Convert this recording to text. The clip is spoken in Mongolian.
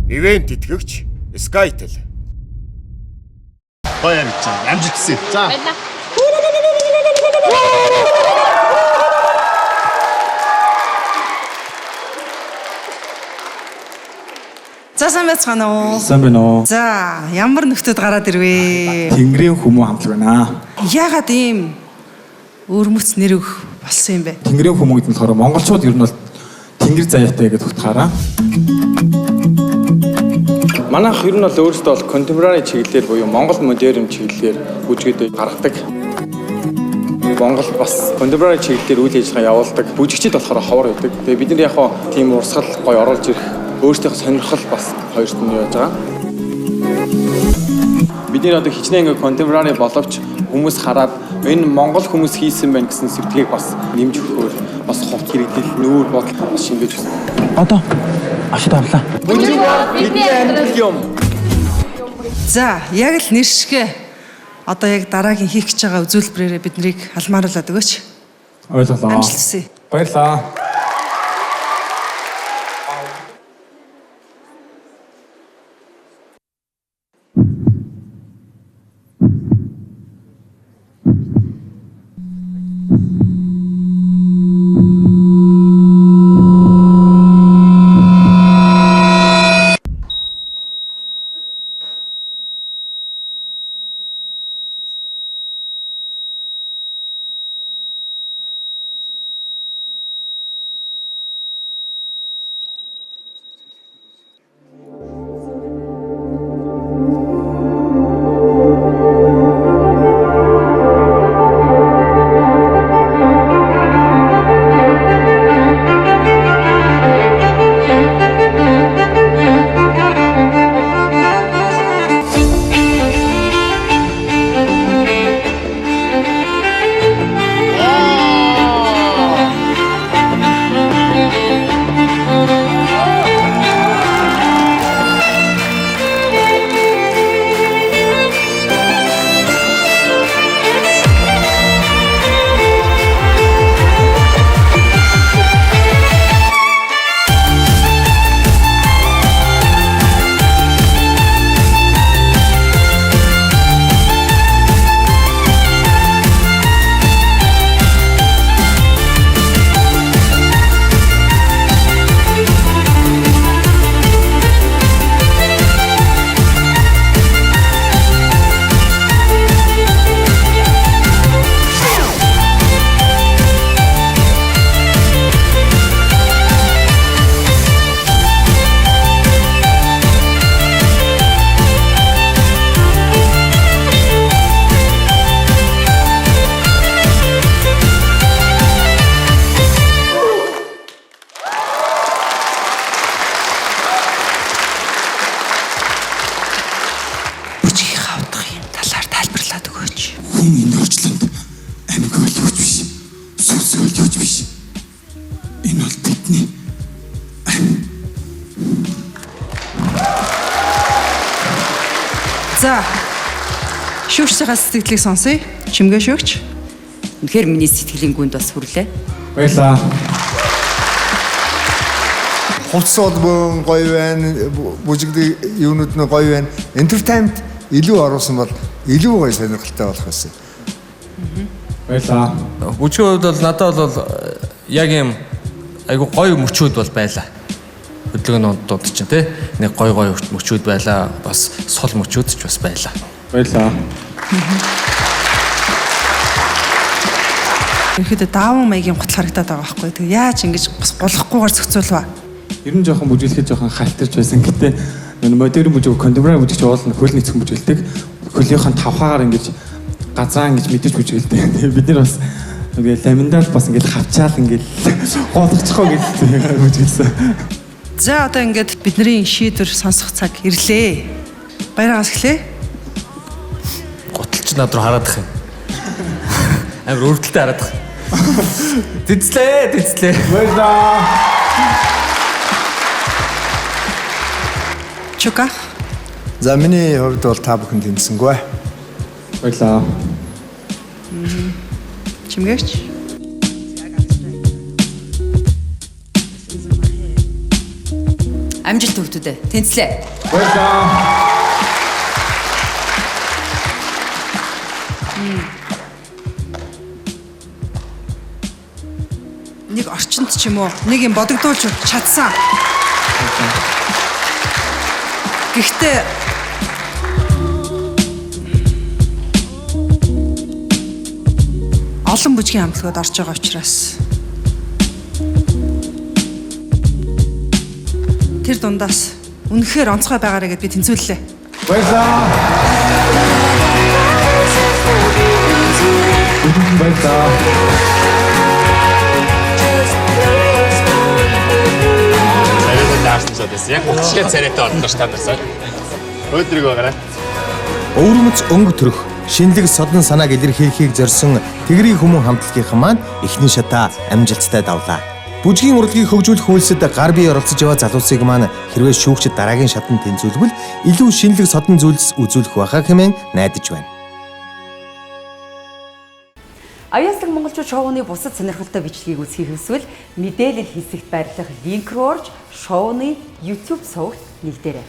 Ивент итгэгч Skytel. Баяр гэж амжилт хүсье. За. Баярлалаа. За сайн байцгаана уу? Сайн байна уу? За ямар нөхдөд гараад ирвэ? Тэнгэрийн хүмүү хамтлаг байна. Яагаад ийм өрмөц нэр өгөх болсон юм бэ? Тэнгэрийн хүмүүс гэдэг нь болохоор монголчууд ер нь бол тэнгэр заяатай гэж утгаараа. Манайх ер нь бол өөрөөсөө бол contemporary чиглэлээр буюу монгол модерн чиглэлээр бүжгэд гаргадаг. Монгол бас contemporary чиглэлээр үйл ажиллагаа явуулдаг. Бүжигчид болохоор ховор байдаг. Тэгээ бид нар яг хоо тийм урсгал гоё оруулж ирэх өөрсдийнхөө сонирхол бас хоёрт нь яаж байгаа. Бид нэр одоо хичнээн ингээ contemporary боловч хүмүүс хараад энэ монгол хүмүүс хийсэн байна гэсэн сэтгэлийг бас нэмж өгөхөөр бас ховт хэрэгдэл нүүр бодол бас шингээж өгсөн. Одоо ашиг авлаа. Бүжиг бол бидний амьдрал юм. За яг л нэр шигэ одоо яг дараагийн хийх гэж байгаа үзүүлбэрээрээ биднийг алмааруулад өгөөч. Ойлголоо. Амжилт хүсье. Баярлалаа. Энэ орчлонд амьг болж биш. Сүнс болж биш. Энэ бол бидний За шүүгчдийн сэтгэлийг сонсъё. Чимгээ шүүгч. Үнэхээр миний сэтгэлийн гүнд бас хүрлээ. баярлалаа. Хувцс бол гоё байна. Бүжигдээ юунууд нь гоё байна. Entertainment илүү оруулсан бол илүү гоё сонирхолтой болох байсан. Баярлалаа. Бүжгийн хувьд бол надад бол яг юм айгу гоё мөчүүд бол байлаа. Хөдөлгөөний дунд чинь тий нэг гоё мөчүүд байлаа. Бас сул мөчүүд ч бас байлаа. Баярлалаа. Ихэд дааван маягийн гутал харагдаад байгаа байхгүй. Тэг яаж ингэж бас болохгүйгээр зохицуулва. Ер нь жоохон бүжиглэхэд жоохон халтарч байсан. Гэтэ модерн бүжиг, contemporary бүжигч уулна хөл нийцхэн бүжиглдэг. Хөлийнхэн тавхаагаар ингэж газаан ингэж мэдэж бүжиглдэг. Тэгээ бид нар бас нэг ламиндал бас ингэж хавчаал ингэж гоолгочихоо гэж бүжиглсэн. За одоо ингээд бидний шийдвэр сонсох цаг ирлээ. Баяргаас эхлэе. Гуталч над руу хараад их юм. Амар өрөвдөлтэй хараад их. Тэцлээ. Баярлалаа. Чука. За миний хувьд бол та бүхэн тэнцсэнгүй. Баярлалаа. Чимгэрч. Амжилт хүүхдүүдээ. Тэнцлээ. Нэг орчинд ч юм уу нэг юм бодогдуулж чадсан. Гэхдээ олон бүжгийн хамтлагууд орж байгаа учраас тэр дундаас үнэхээр онцгой байгаарэ гэд би тэнцвэллээ. Царайтай даарсан байсан. Яг хөтлөө царайтай олдож та нарсаа. Өдрийг байгаарай. Өвөрмөц өнгө төрөх шинэлэг содон санааг илэрхийлэхийг зорьсон Тэгрийн хүмүүн хамтлагийн маань эхний шатаа амжилттай давлаа. Бүжгийн урлагийг хөгжүүлэх үйлсэд гар бие оролцож яваа залуусыг маань хэрвээ шүүгчид дараагийн шатанд тэнцвэлбэл илүү шинэлэг содон зүйлс үзүүлэх байхаа хэмээн найдаж байна. Аюултай монголчууд шоуны бусад сонирхолтой бичлэгийг үзхийг хүсвэл мэдээлэл хэсэгт байрлах линк руу орж шоуны YouTube сувагт нэгдээрэй.